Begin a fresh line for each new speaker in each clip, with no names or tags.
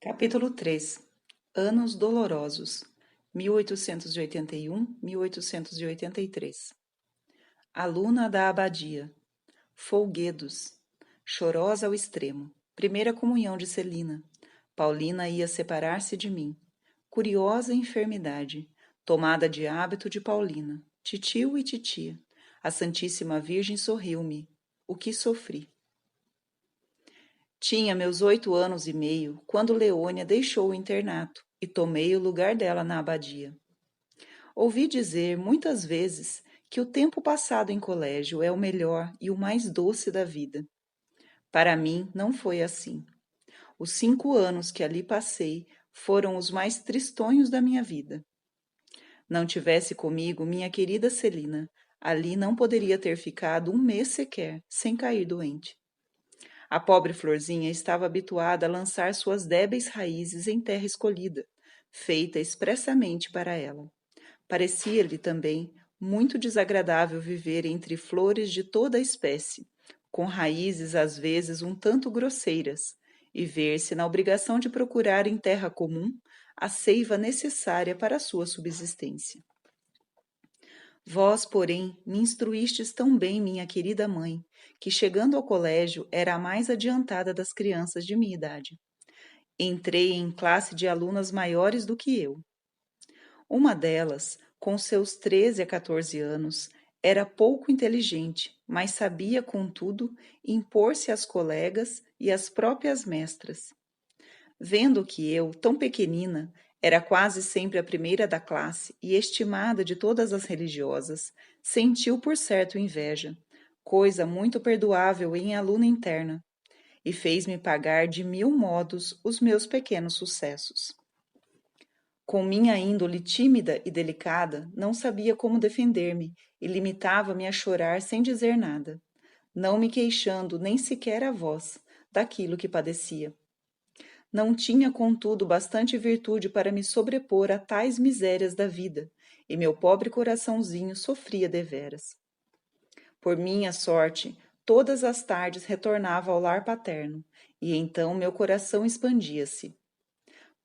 Capítulo 3. Anos Dolorosos, 1881-1883. Aluna da Abadia. Folguedos. Chorosa ao extremo. Primeira comunhão de Celina. Paulina ia separar-se de mim. Curiosa enfermidade. Tomada de hábito de Paulina. Titio e titia. A Santíssima Virgem sorriu-me. O que sofri. Tinha meus 8 anos e meio quando Leônia deixou o internato e tomei o lugar dela na abadia. Ouvi dizer muitas vezes que o tempo passado em colégio é o melhor e o mais doce da vida. Para mim, não foi assim. Os 5 anos que ali passei foram os mais tristonhos da minha vida. Não tivesse comigo minha querida Celina, ali não poderia ter ficado um mês sequer, sem cair doente. A pobre florzinha estava habituada a lançar suas débeis raízes em terra escolhida, feita expressamente para ela. Parecia-lhe também muito desagradável viver entre flores de toda a espécie, com raízes às vezes um tanto grosseiras, e ver-se na obrigação de procurar em terra comum a seiva necessária para a sua subsistência. Vós, porém, me instruístes tão bem, minha querida mãe, que chegando ao colégio era a mais adiantada das crianças de minha idade. Entrei em classe de alunas maiores do que eu. Uma delas, com seus 13 a 14 anos, era pouco inteligente, mas sabia, contudo, impor-se às colegas e às próprias mestras. Vendo que eu, tão pequenina, era quase sempre a primeira da classe e estimada de todas as religiosas, sentiu por certo inveja, coisa muito perdoável em aluna interna, e fez-me pagar de 1000 modos os meus pequenos sucessos. Com minha índole tímida e delicada, não sabia como defender-me e limitava-me a chorar sem dizer nada, não me queixando nem sequer a voz daquilo que padecia. Não tinha, contudo, bastante virtude para me sobrepor a tais misérias da vida, e meu pobre coraçãozinho sofria deveras. Por minha sorte, todas as tardes retornava ao lar paterno, e então meu coração expandia-se.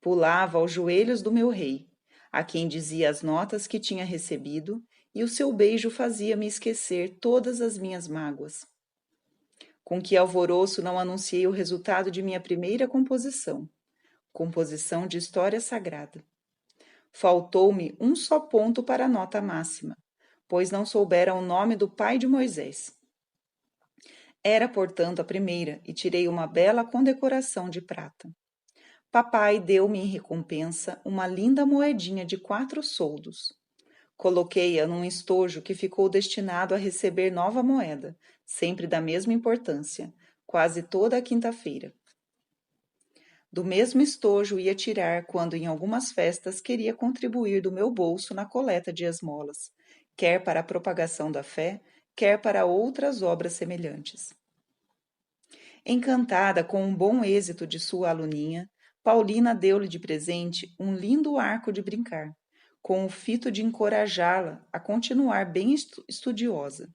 Pulava aos joelhos do meu rei, a quem dizia as notas que tinha recebido, e o seu beijo fazia-me esquecer todas as minhas mágoas. Com que alvoroço não anunciei o resultado de minha primeira composição de história sagrada. Faltou-me um só ponto para a nota máxima, pois não soubera o nome do pai de Moisés. Era, portanto, a primeira, e tirei uma bela condecoração de prata. Papai deu-me em recompensa uma linda moedinha de 4 soldos. Coloquei-a num estojo que ficou destinado a receber nova moeda, sempre da mesma importância, quase toda a quinta-feira. Do mesmo estojo ia tirar quando em algumas festas queria contribuir do meu bolso na coleta de esmolas, quer para a propagação da fé, quer para outras obras semelhantes. Encantada com o bom êxito de sua aluninha, Paulina deu-lhe de presente um lindo arco de brincar, com o fito de encorajá-la a continuar bem estudiosa.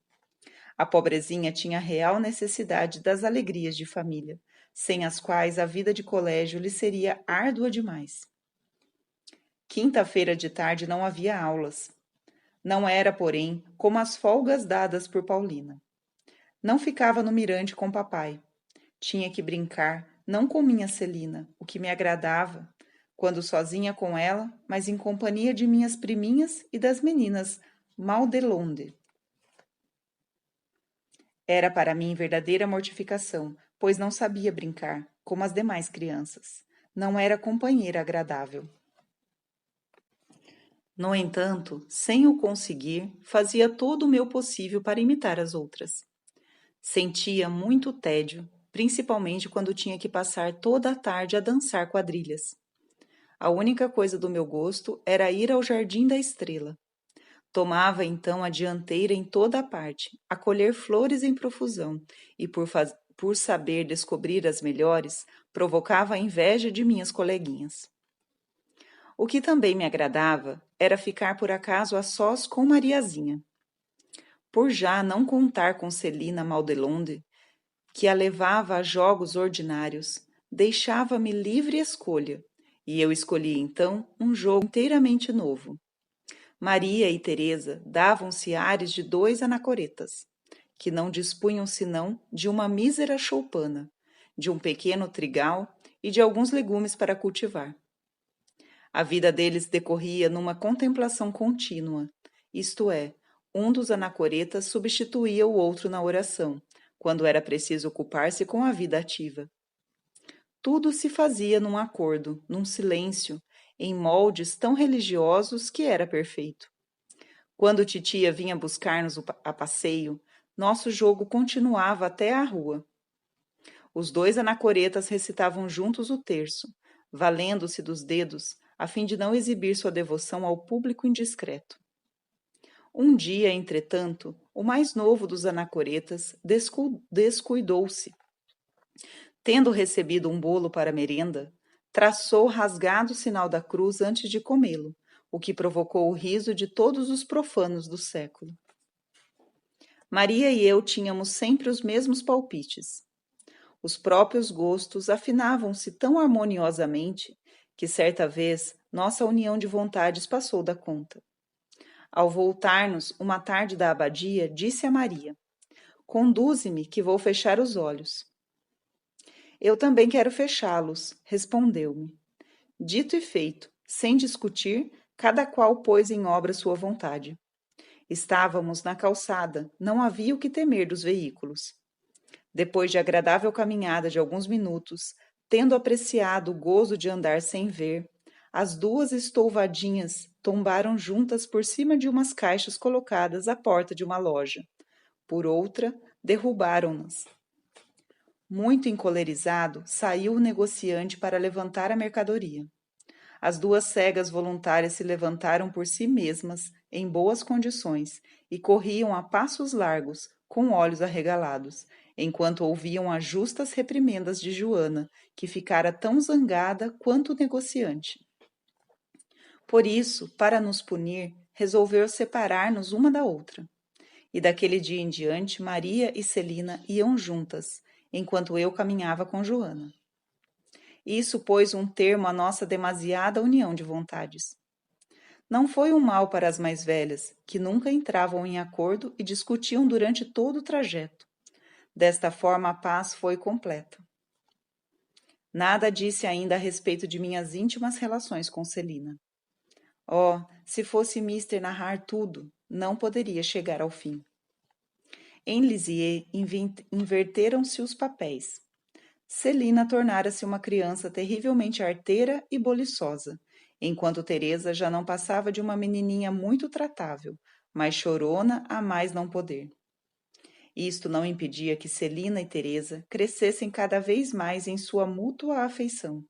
A pobrezinha tinha real necessidade das alegrias de família, sem as quais a vida de colégio lhe seria árdua demais. Quinta-feira de tarde não havia aulas. Não era, porém, como as folgas dadas por Paulina. Não ficava no mirante com papai. Tinha que brincar, não com minha Celina, o que me agradava, quando sozinha com ela, mas em companhia de minhas priminhas e das meninas Maldelonde. Era para mim verdadeira mortificação, pois não sabia brincar, como as demais crianças. Não era companheira agradável. No entanto, sem o conseguir, fazia todo o meu possível para imitar as outras. Sentia muito tédio, principalmente quando tinha que passar toda a tarde a dançar quadrilhas. A única coisa do meu gosto era ir ao Jardim da Estrela. Tomava então a dianteira em toda a parte, a colher flores em profusão, e por saber descobrir as melhores, provocava a inveja de minhas coleguinhas. O que também me agradava era ficar por acaso a sós com Mariazinha. Por já não contar com Celina Maldelonde, que a levava a jogos ordinários, deixava-me livre escolha, e eu escolhi então um jogo inteiramente novo. Maria e Teresa davam-se ares de dois anacoretas, que não dispunham senão de uma mísera choupana, de um pequeno trigal e de alguns legumes para cultivar. A vida deles decorria numa contemplação contínua, isto é, um dos anacoretas substituía o outro na oração, quando era preciso ocupar-se com a vida ativa. Tudo se fazia num acordo, num silêncio, em moldes tão religiosos que era perfeito. Quando titia vinha buscar-nos a passeio, nosso jogo continuava até a rua. Os dois anacoretas recitavam juntos o terço, valendo-se dos dedos, a fim de não exibir sua devoção ao público indiscreto. Um dia, entretanto, o mais novo dos anacoretas descuidou-se. Tendo recebido um bolo para merenda, traçou rasgado o sinal da cruz antes de comê-lo, o que provocou o riso de todos os profanos do século. Maria e eu tínhamos sempre os mesmos palpites. Os próprios gostos afinavam-se tão harmoniosamente que certa vez nossa união de vontades passou da conta. Ao voltarmos uma tarde da abadia, disse a Maria: "Conduze-me, que vou fechar os olhos." "Eu também quero fechá-los", respondeu-me. Dito e feito, sem discutir, cada qual pôs em obra sua vontade. Estávamos na calçada, não havia o que temer dos veículos. Depois de agradável caminhada de alguns minutos, tendo apreciado o gozo de andar sem ver, as duas estouvadinhas tombaram juntas por cima de umas caixas colocadas à porta de uma loja. Por outra, derrubaram-nas. Muito encolerizado, saiu o negociante para levantar a mercadoria. As duas cegas voluntárias se levantaram por si mesmas, em boas condições, e corriam a passos largos, com olhos arregalados, enquanto ouviam as justas reprimendas de Joana, que ficara tão zangada quanto o negociante. Por isso, para nos punir, resolveu separar-nos uma da outra. E daquele dia em diante, Maria e Celina iam juntas, enquanto eu caminhava com Joana. Isso pôs um termo à nossa demasiada união de vontades. Não foi um mal para as mais velhas, que nunca entravam em acordo e discutiam durante todo o trajeto. Desta forma, a paz foi completa. Nada disse ainda a respeito de minhas íntimas relações com Celina. Oh, se fosse Mister narrar tudo, não poderia chegar ao fim. Em Lisieux, inverteram-se os papéis. Celina tornara-se uma criança terrivelmente arteira e boliçosa, enquanto Teresa já não passava de uma menininha muito tratável, mas chorona a mais não poder. Isto não impedia que Celina e Teresa crescessem cada vez mais em sua mútua afeição.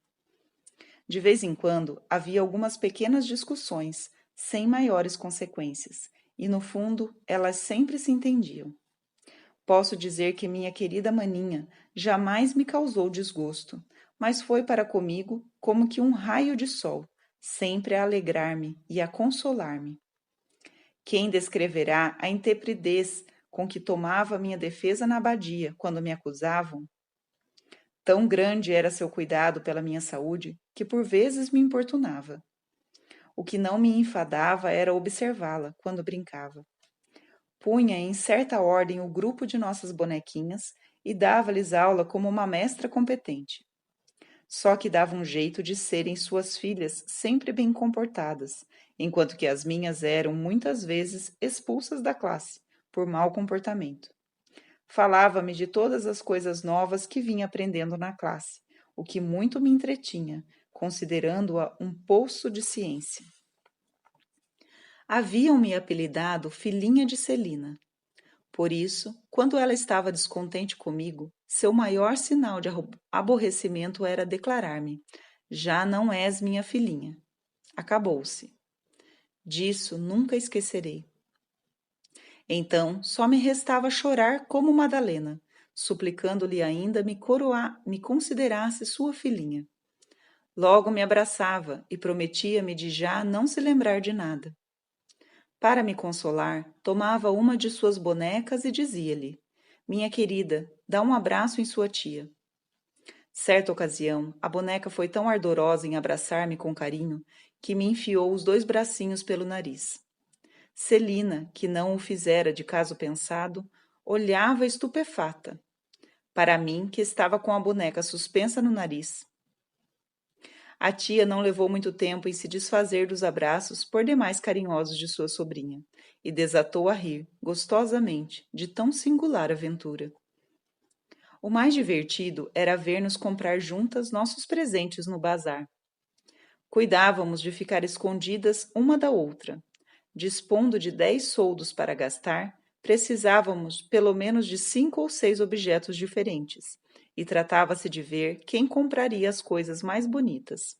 De vez em quando havia algumas pequenas discussões, sem maiores consequências, e no fundo elas sempre se entendiam. Posso dizer que minha querida maninha jamais me causou desgosto, mas foi para comigo como que um raio de sol, sempre a alegrar-me e a consolar-me. Quem descreverá a intrepidez com que tomava minha defesa na abadia quando me acusavam? Tão grande era seu cuidado pela minha saúde que por vezes me importunava. O que não me enfadava era observá-la quando brincava. Punha em certa ordem o grupo de nossas bonequinhas e dava-lhes aula como uma mestra competente. Só que dava um jeito de serem suas filhas sempre bem comportadas, enquanto que as minhas eram muitas vezes expulsas da classe por mau comportamento. Falava-me de todas as coisas novas que vinha aprendendo na classe, o que muito me entretinha, considerando-a um poço de ciência. Haviam-me apelidado filhinha de Celina. Por isso, quando ela estava descontente comigo, seu maior sinal de aborrecimento era declarar-me: "Já não és minha filhinha." Acabou-se. Disso nunca esquecerei. Então, só me restava chorar como Madalena, suplicando-lhe ainda me considerasse sua filhinha. Logo me abraçava e prometia-me de já não se lembrar de nada. Para me consolar, tomava uma de suas bonecas e dizia-lhe: "Minha querida, dá um abraço em sua tia." Certa ocasião, a boneca foi tão ardorosa em abraçar-me com carinho que me enfiou os dois bracinhos pelo nariz. Celina, que não o fizera de caso pensado, olhava estupefata para mim, que estava com a boneca suspensa no nariz. A tia não levou muito tempo em se desfazer dos abraços por demais carinhosos de sua sobrinha, e desatou a rir, gostosamente, de tão singular aventura. O mais divertido era ver-nos comprar juntas nossos presentes no bazar. Cuidávamos de ficar escondidas uma da outra. Dispondo de 10 soldos para gastar, precisávamos pelo menos de 5 ou 6 objetos diferentes, e tratava-se de ver quem compraria as coisas mais bonitas.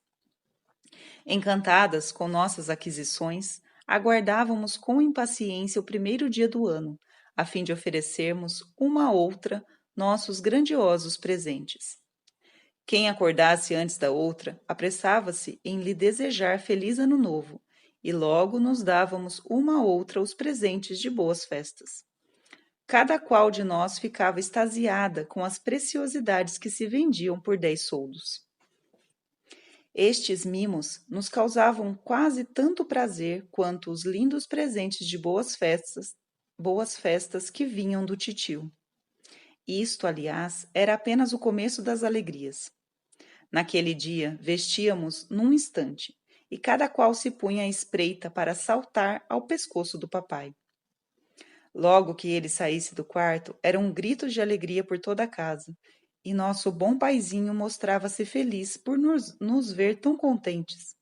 Encantadas com nossas aquisições, aguardávamos com impaciência o primeiro dia do ano, a fim de oferecermos uma a outra nossos grandiosos presentes. Quem acordasse antes da outra apressava-se em lhe desejar feliz ano novo, e logo nos dávamos uma a outra os presentes de boas festas. Cada qual de nós ficava extasiada com as preciosidades que se vendiam por 10 soldos. Estes mimos nos causavam quase tanto prazer quanto os lindos presentes de boas festas que vinham do titio. Isto, aliás, era apenas o começo das alegrias. Naquele dia, vestíamos num instante, e cada qual se punha à espreita para saltar ao pescoço do papai. Logo que ele saísse do quarto, era um grito de alegria por toda a casa, e nosso bom paizinho mostrava-se feliz por nos ver tão contentes.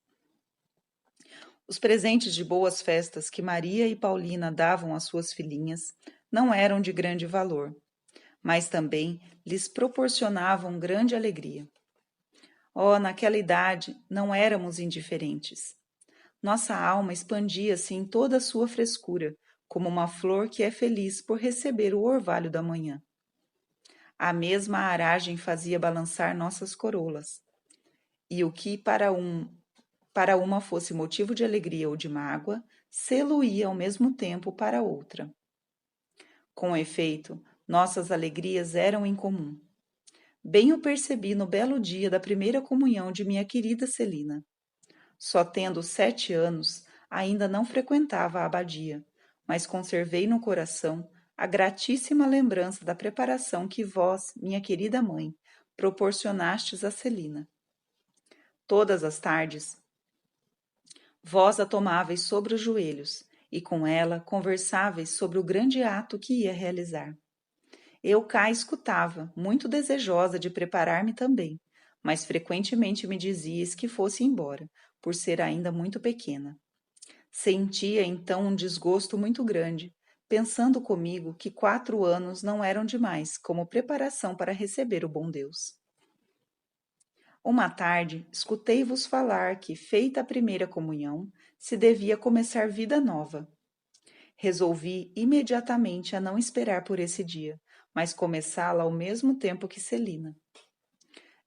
Os presentes de boas festas que Maria e Paulina davam às suas filhinhas não eram de grande valor, mas também lhes proporcionavam grande alegria. Oh, naquela idade não éramos indiferentes. Nossa alma expandia-se em toda a sua frescura, como uma flor que é feliz por receber o orvalho da manhã. A mesma aragem fazia balançar nossas corolas, e o que para uma fosse motivo de alegria ou de mágoa, sê-lo-ia ao mesmo tempo para outra. Com efeito, nossas alegrias eram em comum. Bem o percebi no belo dia da primeira comunhão de minha querida Celina. Só tendo 7 anos, ainda não frequentava a abadia, mas conservei no coração a gratíssima lembrança da preparação que vós, minha querida mãe, proporcionastes a Celina. Todas as tardes, vós a tomáveis sobre os joelhos e com ela conversáveis sobre o grande ato que ia realizar. Eu cá escutava, muito desejosa de preparar-me também, mas frequentemente me dizias que fosse embora, por ser ainda muito pequena. Sentia então um desgosto muito grande, pensando comigo que 4 anos não eram demais como preparação para receber o bom Deus. Uma tarde, escutei-vos falar que, feita a primeira comunhão, se devia começar vida nova. Resolvi imediatamente a não esperar por esse dia, mas começá-la ao mesmo tempo que Celina.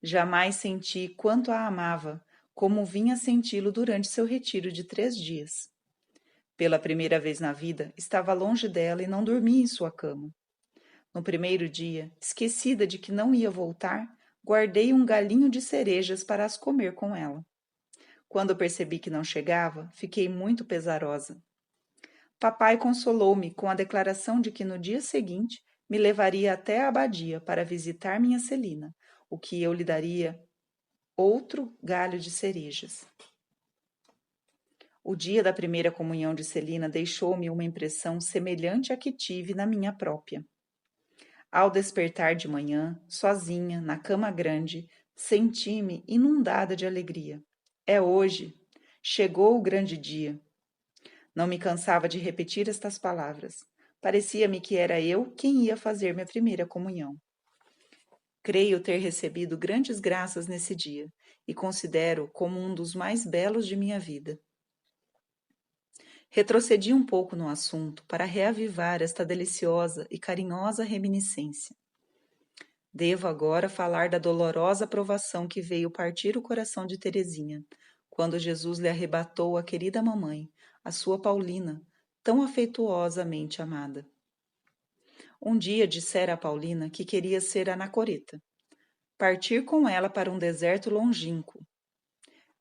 Jamais senti quanto a amava, como vinha senti-lo durante seu retiro de 3 dias. Pela primeira vez na vida, estava longe dela e não dormia em sua cama. No primeiro dia, esquecida de que não ia voltar, guardei um galinho de cerejas para as comer com ela. Quando percebi que não chegava, fiquei muito pesarosa. Papai consolou-me com a declaração de que no dia seguinte me levaria até a abadia para visitar minha Celina, o que eu lhe daria outro galho de cerejas. O dia da primeira comunhão de Celina deixou-me uma impressão semelhante à que tive na minha própria. Ao despertar de manhã, sozinha, na cama grande, senti-me inundada de alegria. É hoje! Chegou o grande dia! Não me cansava de repetir estas palavras. Parecia-me que era eu quem ia fazer minha primeira comunhão. Creio ter recebido grandes graças nesse dia e considero como um dos mais belos de minha vida. Retrocedi um pouco no assunto para reavivar esta deliciosa e carinhosa reminiscência. Devo agora falar da dolorosa provação que veio partir o coração de Teresinha, quando Jesus lhe arrebatou a querida mamãe, a sua Paulina, tão afetuosamente amada. Um dia dissera a Paulina que queria ser anacoreta. partir com ela para um deserto longínquo.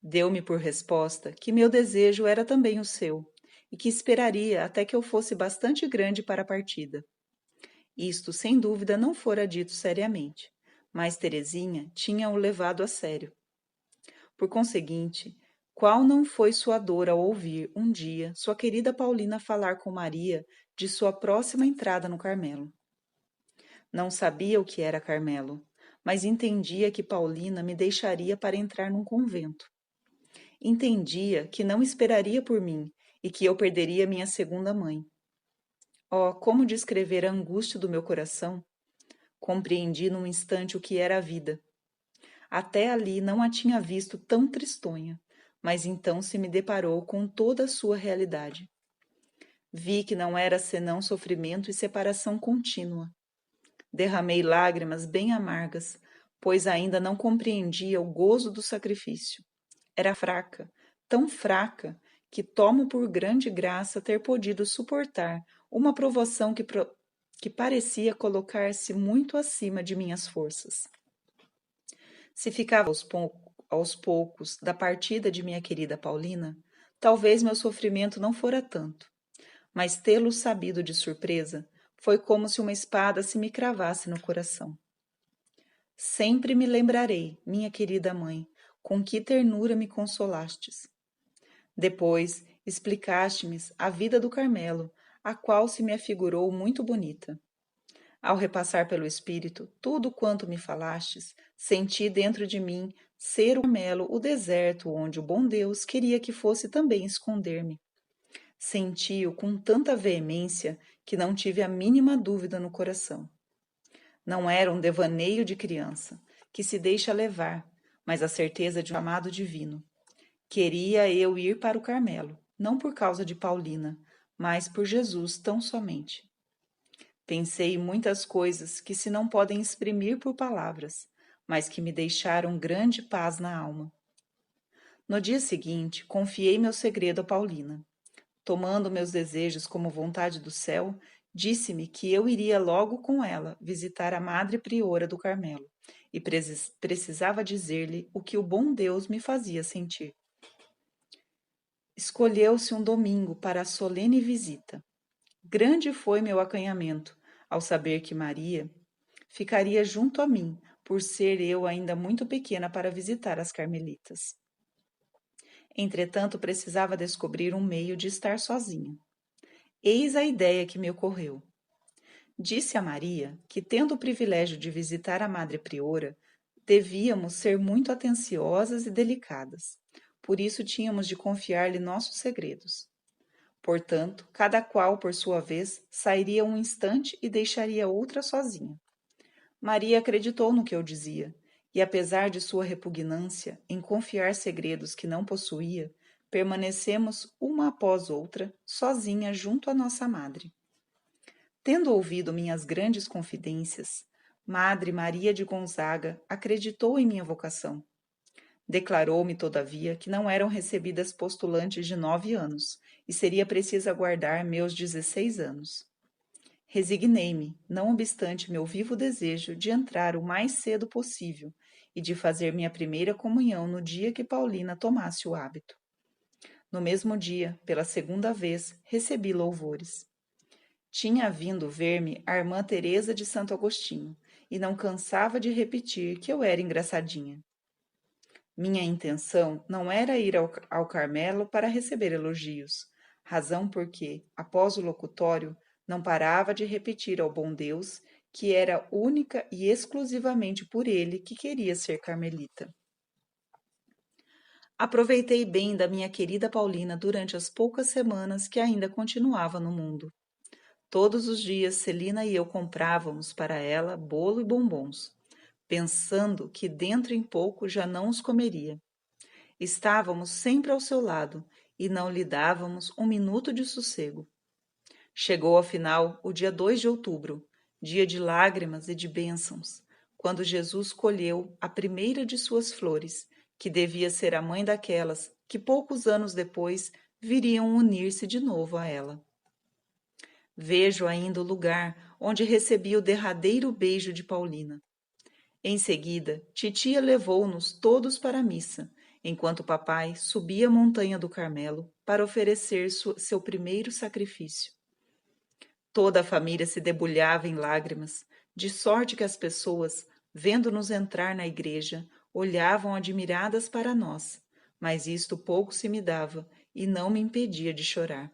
Deu-me por resposta que meu desejo era também o seu, e que esperaria até que eu fosse bastante grande para a partida. Isto, sem dúvida, não fora dito seriamente, mas Teresinha tinha-o levado a sério. Por conseguinte, qual não foi sua dor ao ouvir, um dia, sua querida Paulina falar com Maria de sua próxima entrada no Carmelo? Não sabia o que era Carmelo, mas entendia que Paulina me deixaria para entrar num convento. Entendia que não esperaria por mim e que eu perderia minha segunda mãe. Oh, como descrever a angústia do meu coração? Compreendi num instante o que era a vida. Até ali não a tinha visto tão tristonha, mas então se me deparou com toda a sua realidade. Vi que não era senão sofrimento e separação contínua. Derramei lágrimas bem amargas, pois ainda não compreendia o gozo do sacrifício. Era fraca, tão fraca, que tomo por grande graça ter podido suportar uma provação que parecia colocar-se muito acima de minhas forças. Se ficava aos poucos da partida de minha querida Paulina, talvez meu sofrimento não fora tanto, mas tê-lo sabido de surpresa foi como se uma espada se me cravasse no coração. Sempre me lembrarei, minha querida mãe, com que ternura me consolastes. Depois explicaste-me a vida do Carmelo, a qual se me afigurou muito bonita. Ao repassar pelo espírito tudo quanto me falastes, senti dentro de mim ser o Carmelo o deserto onde o bom Deus queria que fosse também esconder-me. Senti-o com tanta veemência que não tive a mínima dúvida no coração. Não era um devaneio de criança, que se deixa levar, mas a certeza de um chamado divino. Queria eu ir para o Carmelo, não por causa de Paulina, mas por Jesus tão somente. Pensei em muitas coisas que se não podem exprimir por palavras, mas que me deixaram grande paz na alma. No dia seguinte, confiei meu segredo a Paulina. Tomando meus desejos como vontade do céu, disse-me que eu iria logo com ela visitar a madre priora do Carmelo e precisava dizer-lhe o que o bom Deus me fazia sentir. Escolheu-se um domingo para a solene visita. Grande foi meu acanhamento ao saber que Maria ficaria junto a mim, por ser eu ainda muito pequena para visitar as carmelitas. Entretanto, precisava descobrir um meio de estar sozinha. Eis a ideia que me ocorreu. Disse a Maria que, tendo o privilégio de visitar a Madre Priora, devíamos ser muito atenciosas e delicadas. Por isso tínhamos de confiar-lhe nossos segredos. Portanto, cada qual, por sua vez, sairia um instante e deixaria outra sozinha. Maria acreditou no que eu dizia, e apesar de sua repugnância em confiar segredos que não possuía, permanecemos uma após outra, sozinha junto à nossa madre. Tendo ouvido minhas grandes confidências, Madre Maria de Gonzaga acreditou em minha vocação. Declarou-me, todavia, que não eram recebidas postulantes de 9 anos, e seria preciso aguardar meus 16 anos. Resignei-me, não obstante meu vivo desejo de entrar o mais cedo possível e de fazer minha primeira comunhão no dia que Paulina tomasse o hábito. No mesmo dia, pela segunda vez, recebi louvores. Tinha vindo ver-me a irmã Teresa de Santo Agostinho, e não cansava de repetir que eu era engraçadinha. Minha intenção não era ir ao Carmelo para receber elogios, razão porque, após o locutório, não parava de repetir ao bom Deus que era única e exclusivamente por ele que queria ser carmelita. Aproveitei bem da minha querida Paulina durante as poucas semanas que ainda continuava no mundo. Todos os dias Celina e eu comprávamos para ela bolo e bombons, pensando que dentro em pouco já não os comeria. Estávamos sempre ao seu lado e não lhe dávamos um minuto de sossego. Chegou afinal o dia 2 de outubro, dia de lágrimas e de bênçãos, quando Jesus colheu a primeira de suas flores, que devia ser a mãe daquelas que poucos anos depois viriam unir-se de novo a ela. Vejo ainda o lugar onde recebi o derradeiro beijo de Paulina. Em seguida, titia levou-nos todos para a missa, enquanto papai subia a montanha do Carmelo para oferecer seu primeiro sacrifício. Toda a família se debulhava em lágrimas, de sorte que as pessoas, vendo-nos entrar na igreja, olhavam admiradas para nós, mas isto pouco se me dava e não me impedia de chorar.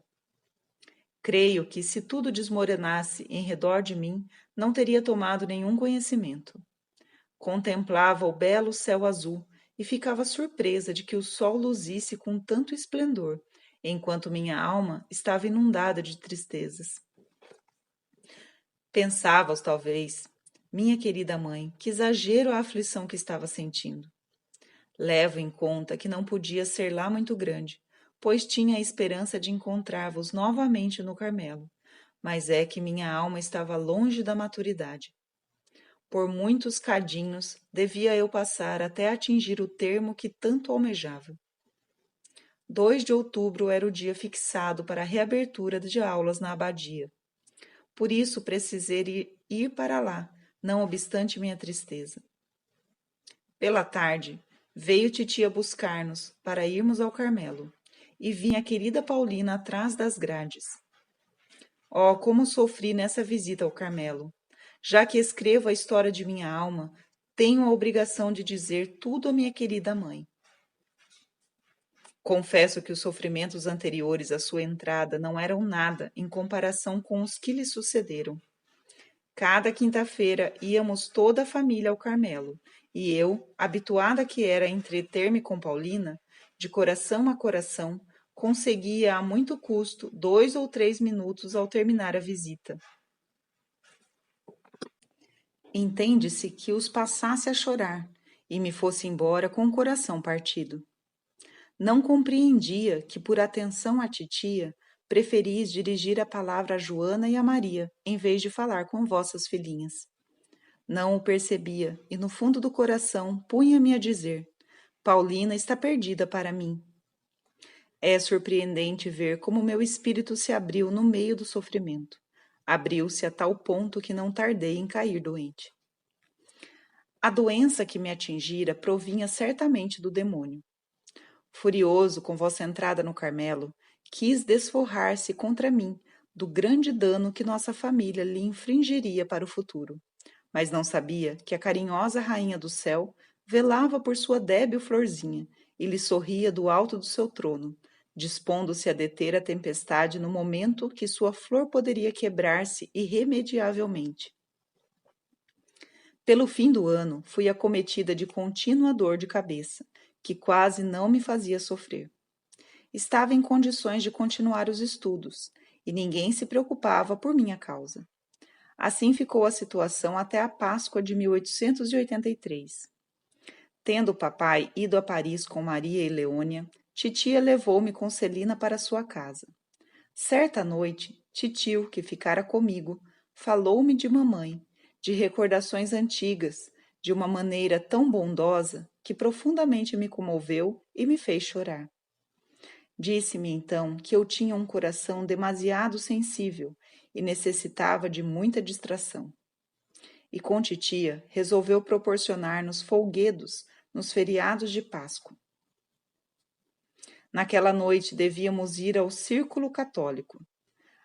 Creio que, se tudo desmoronasse em redor de mim, não teria tomado nenhum conhecimento. Contemplava o belo céu azul e ficava surpresa de que o sol luzisse com tanto esplendor, enquanto minha alma estava inundada de tristezas. Pensava, talvez, minha querida mãe, que exagero a aflição que estava sentindo. Levo em conta que não podia ser lá muito grande, pois tinha a esperança de encontrar-vos novamente no Carmelo, mas é que minha alma estava longe da maturidade. Por muitos cadinhos devia eu passar até atingir o termo que tanto almejava. 2 de outubro era o dia fixado para a reabertura de aulas na abadia. Por isso precisei ir para lá, não obstante minha tristeza. Pela tarde, veio titia buscar-nos para irmos ao Carmelo, e vinha a querida Paulina atrás das grades. Oh, como sofri nessa visita ao Carmelo! Já que escrevo a história de minha alma, tenho a obrigação de dizer tudo à minha querida mãe. Confesso que os sofrimentos anteriores à sua entrada não eram nada em comparação com os que lhe sucederam. Cada quinta-feira íamos toda a família ao Carmelo, e eu, habituada que era a entreter-me com Paulina, de coração a coração, conseguia a muito custo 2 ou 3 minutos ao terminar a visita. Entende-se que os passasse a chorar e me fosse embora com o coração partido. Não compreendia que, por atenção à titia, preferis dirigir a palavra a Joana e a Maria, em vez de falar com vossas filhinhas. Não o percebia, e no fundo do coração punha-me a dizer: Paulina está perdida para mim. É surpreendente ver como meu espírito se abriu no meio do sofrimento. Abriu-se a tal ponto que não tardei em cair doente. A doença que me atingira provinha certamente do demônio. Furioso com vossa entrada no Carmelo, quis desforrar-se contra mim do grande dano que nossa família lhe infringiria para o futuro. Mas não sabia que a carinhosa rainha do céu velava por sua débil florzinha e lhe sorria do alto do seu trono, dispondo-se a deter a tempestade no momento que sua flor poderia quebrar-se irremediavelmente. Pelo fim do ano, fui acometida de contínua dor de cabeça, que quase não me fazia sofrer. Estava em condições de continuar os estudos, e ninguém se preocupava por minha causa. Assim ficou a situação até a Páscoa de 1883. Tendo o papai ido a Paris com Maria e Leônia, titia levou-me com Celina para sua casa. Certa noite, titio, que ficara comigo, falou-me de mamãe, de recordações antigas, de uma maneira tão bondosa que profundamente me comoveu e me fez chorar. Disse-me então que eu tinha um coração demasiado sensível e necessitava de muita distração. E com titia resolveu proporcionar-nos folguedos nos feriados de Páscoa. Naquela noite devíamos ir ao círculo católico.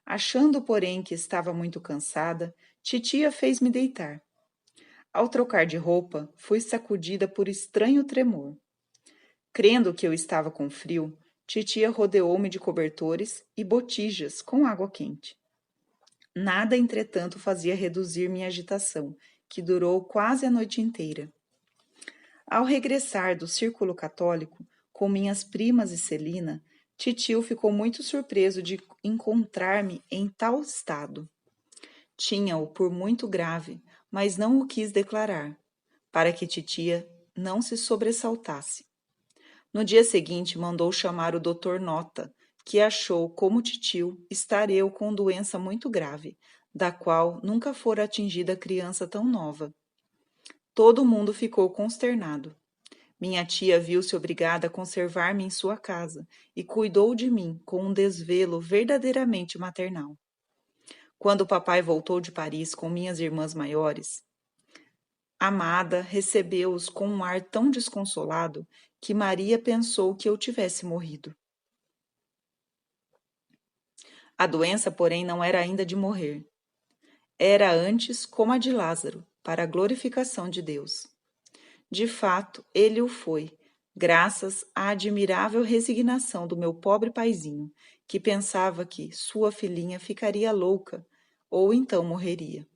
Achando, porém, que estava muito cansada, titia fez-me deitar. Ao trocar de roupa, fui sacudida por estranho tremor. Crendo que eu estava com frio, titia rodeou-me de cobertores e botijas com água quente. Nada, entretanto, fazia reduzir minha agitação, que durou quase a noite inteira. Ao regressar do círculo católico, com minhas primas e Celina, titio ficou muito surpreso de encontrar-me em tal estado. Tinha-o por muito grave, mas não o quis declarar, para que titia não se sobressaltasse. No dia seguinte, mandou chamar o doutor Nota, que achou, como titio, estar eu com doença muito grave, da qual nunca fora atingida criança tão nova. Todo mundo ficou consternado. Minha tia viu-se obrigada a conservar-me em sua casa e cuidou de mim com um desvelo verdadeiramente maternal. Quando o papai voltou de Paris com minhas irmãs maiores, Amada recebeu-os com um ar tão desconsolado que Maria pensou que eu tivesse morrido. A doença, porém, não era ainda de morrer. Era antes como a de Lázaro, para a glorificação de Deus. De fato, ele o foi, graças à admirável resignação do meu pobre paizinho, que pensava que sua filhinha ficaria louca ou então morreria.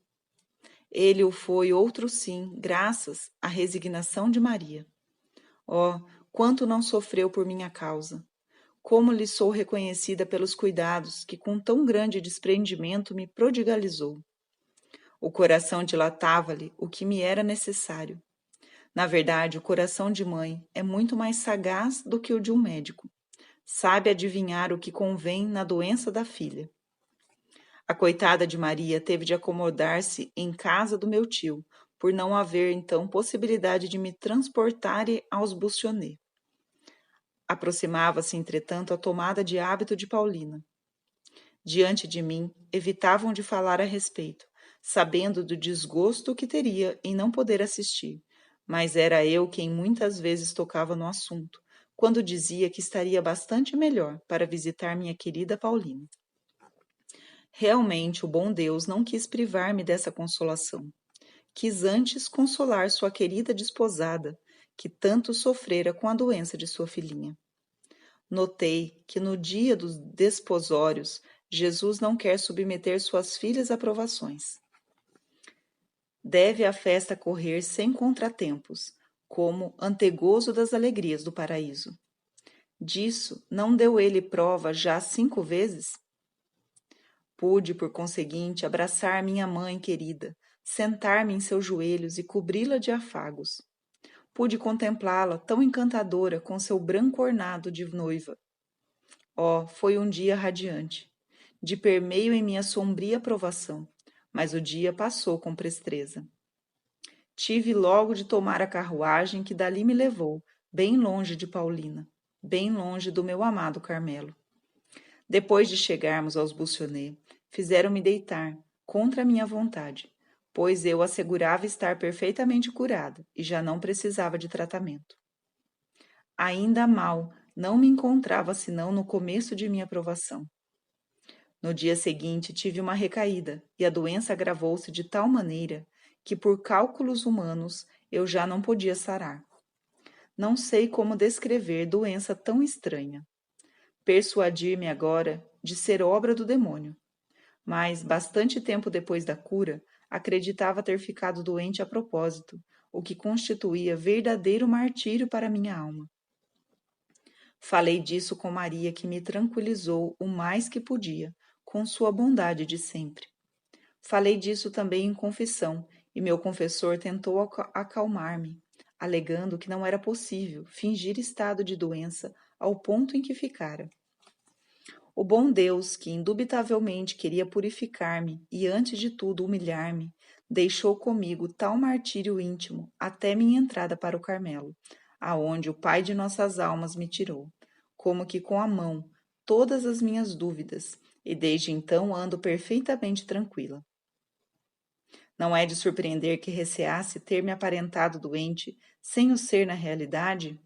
Ele o foi outro sim, graças à resignação de Maria. Oh, quanto não sofreu por minha causa! Como lhe sou reconhecida pelos cuidados que com tão grande desprendimento me prodigalizou. O coração dilatava-lhe o que me era necessário. Na verdade, o coração de mãe é muito mais sagaz do que o de um médico. Sabe adivinhar o que convém na doença da filha. A coitada de Maria teve de acomodar-se em casa do meu tio, por não haver então possibilidade de me transportar aos Bussonnet. Aproximava-se, entretanto, a tomada de hábito de Paulina. Diante de mim, evitavam de falar a respeito, sabendo do desgosto que teria em não poder assistir, mas era eu quem muitas vezes tocava no assunto, quando dizia que estaria bastante melhor para visitar minha querida Paulina. Realmente o bom Deus não quis privar-me dessa consolação. Quis antes consolar sua querida desposada, que tanto sofrera com a doença de sua filhinha. Notei que no dia dos desposórios, Jesus não quer submeter suas filhas a provações. Deve a festa correr sem contratempos, como antegozo das alegrias do paraíso. Disso não deu ele prova já 5 vezes? Pude, por conseguinte, abraçar minha mãe querida, sentar-me em seus joelhos e cobri-la de afagos. Pude contemplá-la tão encantadora com seu branco ornado de noiva. Oh, foi um dia radiante, de permeio em minha sombria provação, mas o dia passou com presteza. Tive logo de tomar a carruagem que dali me levou, bem longe de Paulina, bem longe do meu amado Carmelo. Depois de chegarmos aos Bussonnet, fizeram-me deitar, contra a minha vontade, pois eu assegurava estar perfeitamente curada e já não precisava de tratamento. Ainda mal, não me encontrava senão no começo de minha provação. No dia seguinte tive uma recaída e a doença agravou-se de tal maneira que, por cálculos humanos, eu já não podia sarar. Não sei como descrever doença tão estranha. Persuadir-me agora de ser obra do demônio. Mas, bastante tempo depois da cura, acreditava ter ficado doente a propósito, o que constituía verdadeiro martírio para minha alma. Falei disso com Maria, que me tranquilizou o mais que podia, com sua bondade de sempre. Falei disso também em confissão, e meu confessor tentou acalmar-me, alegando que não era possível fingir estado de doença ao ponto em que ficara. O bom Deus, que indubitavelmente queria purificar-me e, antes de tudo, humilhar-me, deixou comigo tal martírio íntimo até minha entrada para o Carmelo, aonde o Pai de nossas almas me tirou, como que com a mão, todas as minhas dúvidas, e desde então ando perfeitamente tranquila. Não é de surpreender que receasse ter me aparentado doente, sem o ser na realidade?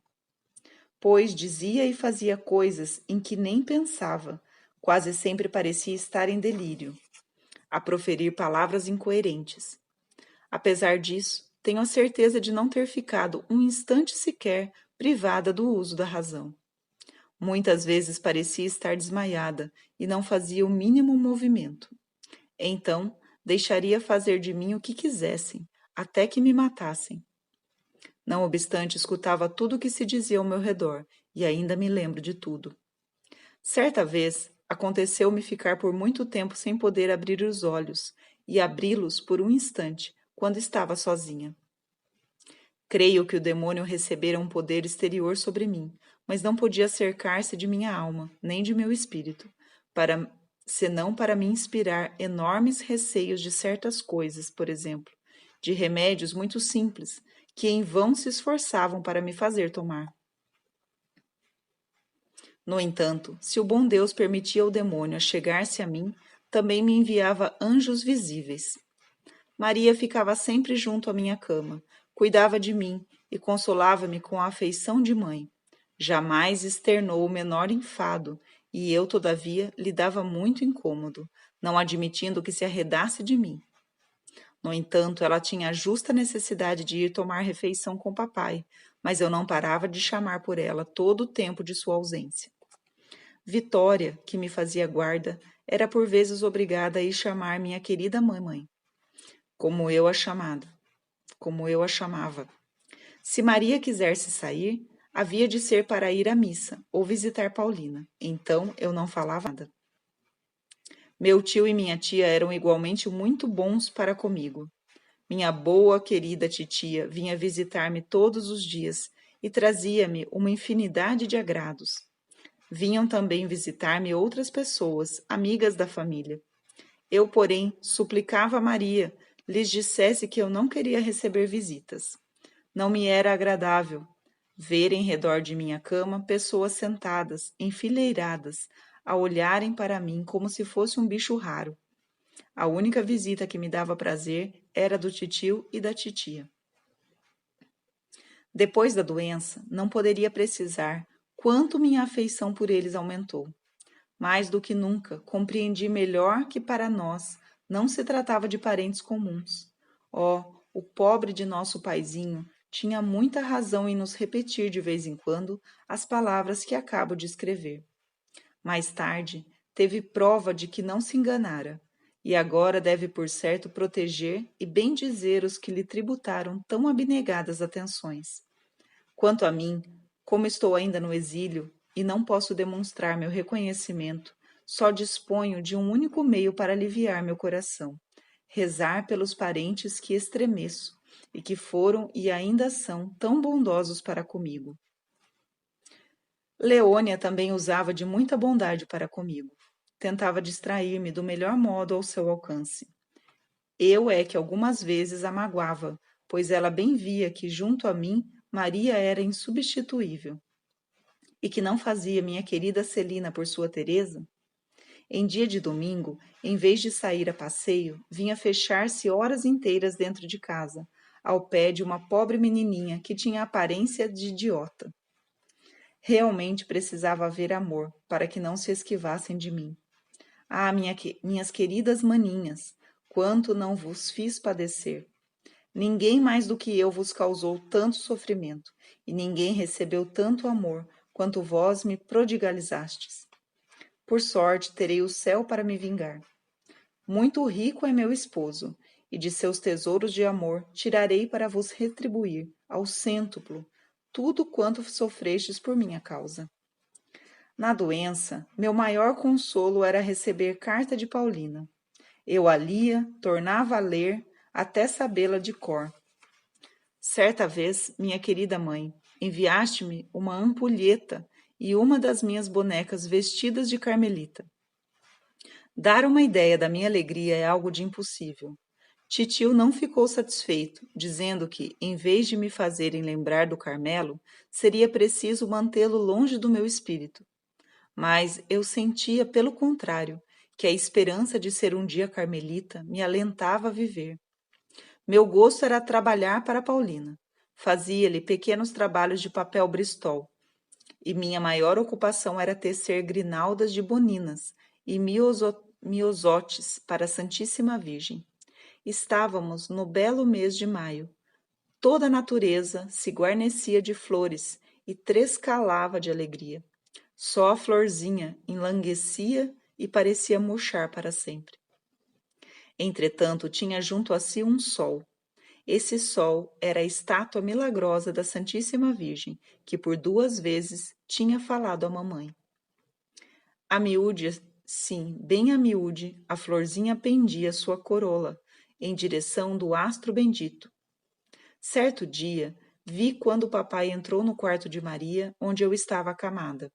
Pois dizia e fazia coisas em que nem pensava, quase sempre parecia estar em delírio, a proferir palavras incoerentes. Apesar disso, tenho a certeza de não ter ficado um instante sequer privada do uso da razão. Muitas vezes parecia estar desmaiada e não fazia o mínimo movimento. Então, deixaria fazer de mim o que quisessem, até que me matassem. Não obstante, escutava tudo o que se dizia ao meu redor, e ainda me lembro de tudo. Certa vez, aconteceu-me ficar por muito tempo sem poder abrir os olhos, e abri-los por um instante, quando estava sozinha. Creio que o demônio recebera um poder exterior sobre mim, mas não podia cercar-se de minha alma, nem de meu espírito, senão para me inspirar enormes receios de certas coisas, por exemplo, de remédios muito simples, que em vão se esforçavam para me fazer tomar. No entanto, se o bom Deus permitia ao demônio chegar-se a mim, também me enviava anjos visíveis. Maria ficava sempre junto à minha cama, cuidava de mim e consolava-me com a afeição de mãe. Jamais externou o menor enfado, e eu, todavia, lhe dava muito incômodo, não admitindo que se arredasse de mim. No entanto, ela tinha a justa necessidade de ir tomar refeição com papai, mas eu não parava de chamar por ela todo o tempo de sua ausência. Vitória, que me fazia guarda, era por vezes obrigada a ir chamar minha querida mamãe, como eu a chamava. Se Maria quisesse sair, havia de ser para ir à missa ou visitar Paulina. Então eu não falava nada. Meu tio e minha tia eram igualmente muito bons para comigo. Minha boa, querida titia vinha visitar-me todos os dias e trazia-me uma infinidade de agrados. Vinham também visitar-me outras pessoas, amigas da família. Eu, porém, suplicava a Maria, lhes dissesse que eu não queria receber visitas. Não me era agradável ver em redor de minha cama pessoas sentadas, enfileiradas, a olharem para mim como se fosse um bicho raro. A única visita que me dava prazer era do titio e da titia. Depois da doença, não poderia precisar quanto minha afeição por eles aumentou. Mais do que nunca, compreendi melhor que para nós não se tratava de parentes comuns. Oh, o pobre de nosso paizinho tinha muita razão em nos repetir de vez em quando as palavras que acabo de escrever. Mais tarde, teve prova de que não se enganara, e agora deve por certo proteger e bendizer os que lhe tributaram tão abnegadas atenções. Quanto a mim, como estou ainda no exílio e não posso demonstrar meu reconhecimento, só disponho de um único meio para aliviar meu coração: rezar pelos parentes que estremeço e que foram e ainda são tão bondosos para comigo. Leônia também usava de muita bondade para comigo. Tentava distrair-me do melhor modo ao seu alcance. Eu é que algumas vezes a magoava, pois ela bem via que junto a mim Maria era insubstituível. E que não fazia minha querida Celina por sua Teresa? Em dia de domingo, em vez de sair a passeio, vinha fechar-se horas inteiras dentro de casa, ao pé de uma pobre menininha que tinha aparência de idiota. Realmente precisava haver amor para que não se esquivassem de mim. Ah, minhas queridas maninhas, quanto não vos fiz padecer! Ninguém mais do que eu vos causou tanto sofrimento, e ninguém recebeu tanto amor quanto vós me prodigalizastes. Por sorte, terei o céu para me vingar. Muito rico é meu esposo, e de seus tesouros de amor tirarei para vos retribuir, ao cêntuplo, tudo quanto sofrestes por minha causa. Na doença, meu maior consolo era receber carta de Paulina. Eu a lia, tornava a ler, até sabê-la de cor. Certa vez, minha querida mãe, enviaste-me uma ampulheta e uma das minhas bonecas vestidas de carmelita. Dar uma ideia da minha alegria é algo de impossível. Titio não ficou satisfeito, dizendo que, em vez de me fazerem lembrar do Carmelo, seria preciso mantê-lo longe do meu espírito. Mas eu sentia, pelo contrário, que a esperança de ser um dia carmelita me alentava a viver. Meu gosto era trabalhar para Paulina. Fazia-lhe pequenos trabalhos de papel bristol, e minha maior ocupação era tecer grinaldas de boninas e miosotes para a Santíssima Virgem. Estávamos no belo mês de maio. Toda a natureza se guarnecia de flores e trescalava de alegria. Só a florzinha enlanguecia e parecia murchar para sempre. Entretanto, tinha junto a si um sol. Esse sol era a estátua milagrosa da Santíssima Virgem, que por 2 vezes tinha falado à mamãe. A miúde, sim, bem a miúde, a florzinha pendia sua corola, em direção do astro bendito. Certo dia, vi quando o papai entrou no quarto de Maria, onde eu estava acamada.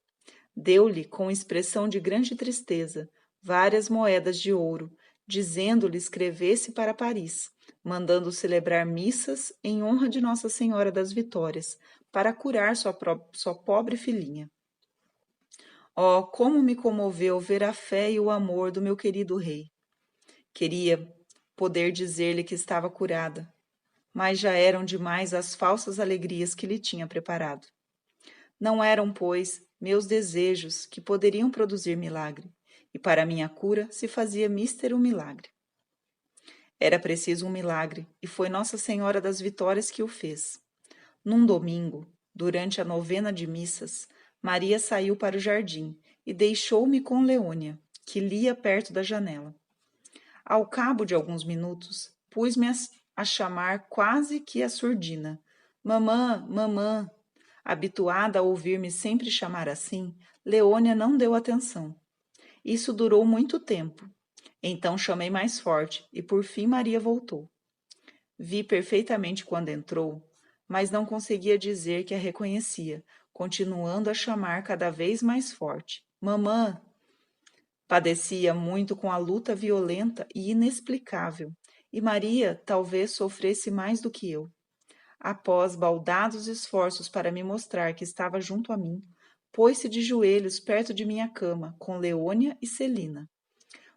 Deu-lhe, com expressão de grande tristeza, várias moedas de ouro, dizendo-lhe escrevesse para Paris, mandando celebrar missas em honra de Nossa Senhora das Vitórias, para curar sua pobre filhinha. Oh, como me comoveu ver a fé e o amor do meu querido rei! Queria poder dizer-lhe que estava curada, mas já eram demais as falsas alegrias que lhe tinha preparado. Não eram, pois, meus desejos que poderiam produzir milagre, e para minha cura se fazia mister o milagre. Era preciso um milagre, e foi Nossa Senhora das Vitórias que o fez. Num domingo, durante a novena de missas, Maria saiu para o jardim e deixou-me com Leônia, que lia perto da janela. Ao cabo de alguns minutos, pus-me a chamar quase que a surdina. Mamã, mamã. Habituada a ouvir-me sempre chamar assim, Leônia não deu atenção. Isso durou muito tempo. Então chamei mais forte e por fim Maria voltou. Vi perfeitamente quando entrou, mas não conseguia dizer que a reconhecia, continuando a chamar cada vez mais forte. Mamã! Padecia muito com a luta violenta e inexplicável, e Maria talvez sofresse mais do que eu. Após baldados esforços para me mostrar que estava junto a mim, pôs-se de joelhos perto de minha cama, com Leônia e Celina.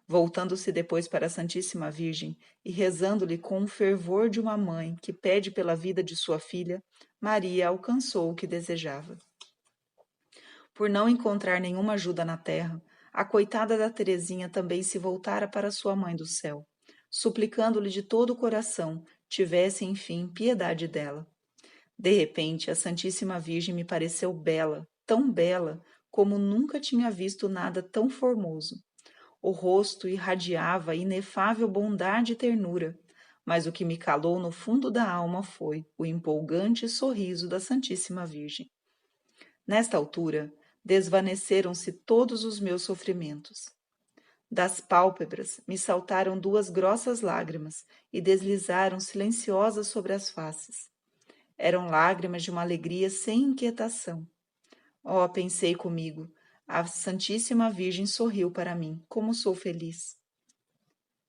Voltando-se depois para a Santíssima Virgem e rezando-lhe com o fervor de uma mãe que pede pela vida de sua filha, Maria alcançou o que desejava. Por não encontrar nenhuma ajuda na terra, a coitada da Teresinha também se voltara para sua mãe do céu, suplicando-lhe de todo o coração tivesse, enfim, piedade dela. De repente, a Santíssima Virgem me pareceu bela, tão bela, como nunca tinha visto nada tão formoso. O rosto irradiava inefável bondade e ternura, mas o que me calou no fundo da alma foi o empolgante sorriso da Santíssima Virgem. Nesta altura, desvaneceram-se todos os meus sofrimentos. Das pálpebras me saltaram duas grossas lágrimas e deslizaram silenciosas sobre as faces. Eram lágrimas de uma alegria sem inquietação. Oh, pensei comigo, a Santíssima Virgem sorriu para mim, como sou feliz.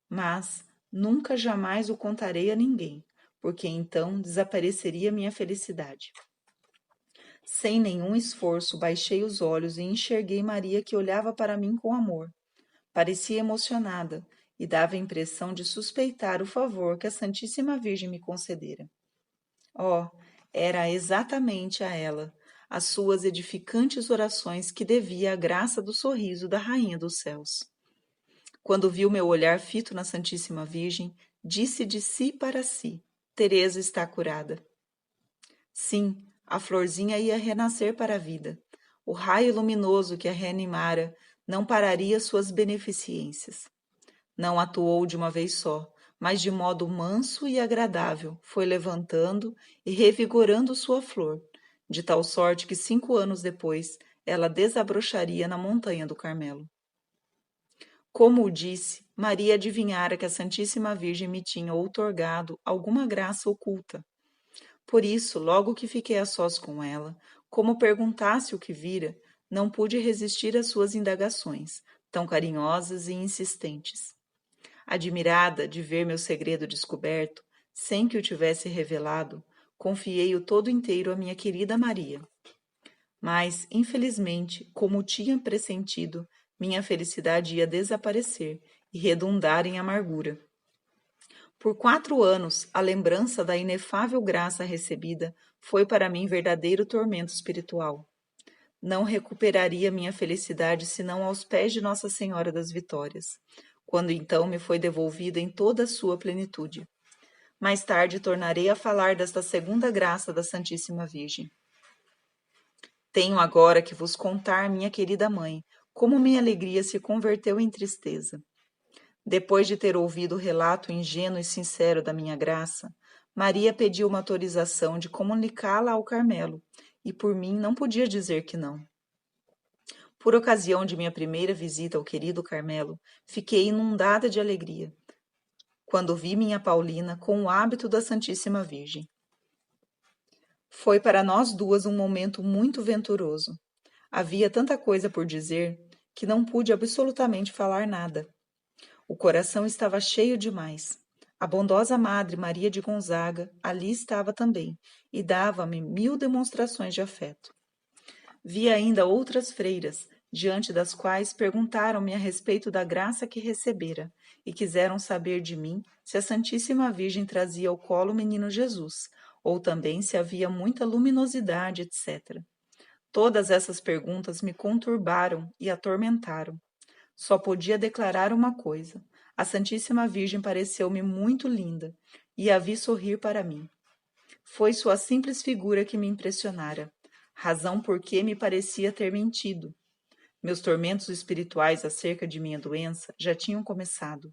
Mas nunca jamais o contarei a ninguém, porque então desapareceria minha felicidade. Sem nenhum esforço, baixei os olhos e enxerguei Maria que olhava para mim com amor. Parecia emocionada e dava a impressão de suspeitar o favor que a Santíssima Virgem me concedera. Oh, era exatamente a ela, as suas edificantes orações que devia a graça do sorriso da Rainha dos Céus. Quando viu meu olhar fito na Santíssima Virgem, disse de si para si: Teresa está curada. Sim, a florzinha ia renascer para a vida. O raio luminoso que a reanimara não pararia suas beneficências. Não atuou de uma vez só, mas de modo manso e agradável foi levantando e revigorando sua flor, de tal sorte que 5 anos depois ela desabrocharia na montanha do Carmelo. Como o disse, Maria adivinhara que a Santíssima Virgem me tinha outorgado alguma graça oculta. Por isso, logo que fiquei a sós com ela, como perguntasse o que vira, não pude resistir às suas indagações, tão carinhosas e insistentes. Admirada de ver meu segredo descoberto, sem que o tivesse revelado, confiei-o todo inteiro à minha querida Maria. Mas, infelizmente, como tinha pressentido, minha felicidade ia desaparecer e redundar em amargura. Por 4 anos, a lembrança da inefável graça recebida foi para mim verdadeiro tormento espiritual. Não recuperaria minha felicidade senão aos pés de Nossa Senhora das Vitórias, quando então me foi devolvida em toda a sua plenitude. Mais tarde tornarei a falar desta segunda graça da Santíssima Virgem. Tenho agora que vos contar, minha querida mãe, como minha alegria se converteu em tristeza. Depois de ter ouvido o relato ingênuo e sincero da minha graça, Maria pediu uma autorização de comunicá-la ao Carmelo, e por mim não podia dizer que não. Por ocasião de minha primeira visita ao querido Carmelo, fiquei inundada de alegria, quando vi minha Paulina com o hábito da Santíssima Virgem. Foi para nós duas um momento muito venturoso. Havia tanta coisa por dizer que não pude absolutamente falar nada. O coração estava cheio demais. A bondosa Madre Maria de Gonzaga ali estava também e dava-me 1000 demonstrações de afeto. Vi ainda outras freiras, diante das quais perguntaram-me a respeito da graça que recebera e quiseram saber de mim se a Santíssima Virgem trazia ao colo o menino Jesus, ou também se havia muita luminosidade, etc. Todas essas perguntas me conturbaram e atormentaram. Só podia declarar uma coisa: a Santíssima Virgem pareceu-me muito linda e a vi sorrir para mim. Foi sua simples figura que me impressionara, razão por que me parecia ter mentido. Meus tormentos espirituais acerca de minha doença já tinham começado.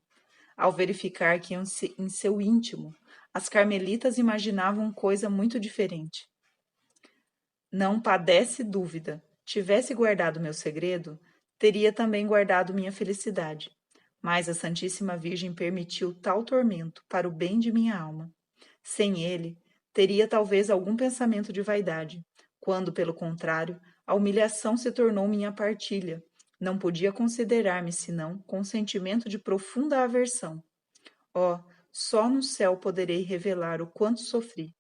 Ao verificar que em seu íntimo as carmelitas imaginavam coisa muito diferente. Não padece dúvida. Tivesse guardado meu segredo, teria também guardado minha felicidade. Mas a Santíssima Virgem permitiu tal tormento para o bem de minha alma. Sem ele, teria talvez algum pensamento de vaidade, quando, pelo contrário, a humilhação se tornou minha partilha. Não podia considerar-me senão com um sentimento de profunda aversão. Oh, só no céu poderei revelar o quanto sofri.